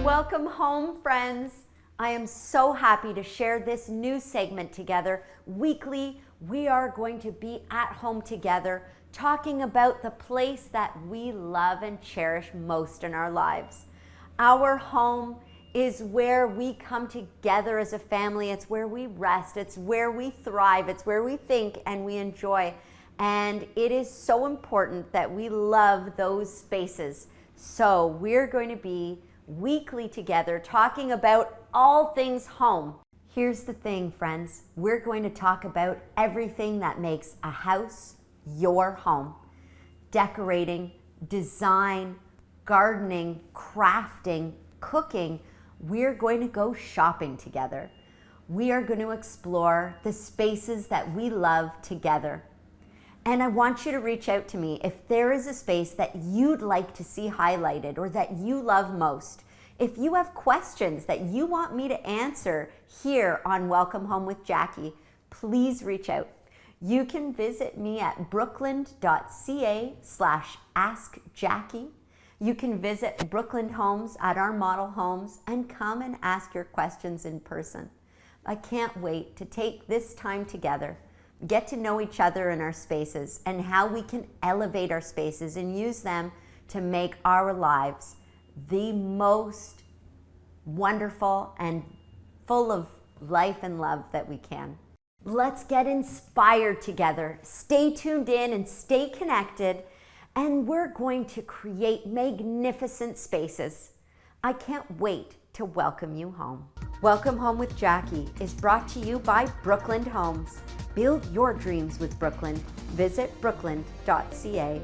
Welcome home, friends. I am so happy to share this new segment together. Weekly, we are going to be at home together, talking about the place that we love and cherish most in our lives. Our home is where we come together as a family. It's where we rest. It's where we thrive. It's where we think and we enjoy. And it is so important that we love those spaces. So we're going to be weekly together talking about all things home. Here's the thing, friends. We're going to talk about everything that makes a house your home. Decorating, design, gardening, crafting, cooking. We're going to go shopping together. We are going to explore the spaces that we love together. And I want you to reach out to me if there is a space that you'd like to see highlighted or that you love most. If you have questions that you want me to answer here on Welcome Home with Jacqui, please reach out. You can visit me at brookland.ca/askjacqui. You can visit Brookland Homes at our model homes and come and ask your questions in person. I can't wait to take this time together, get to know each other in our spaces and how we can elevate our spaces and use them to make our lives the most wonderful and full of life and love that we can. Let's get inspired together. Stay tuned in and stay connected, and we're going to create magnificent spaces. I can't wait to welcome you home. Welcome Home with Jacqui is brought to you by Brookland Homes. Build your dreams with Brookland. Visit brookland.ca.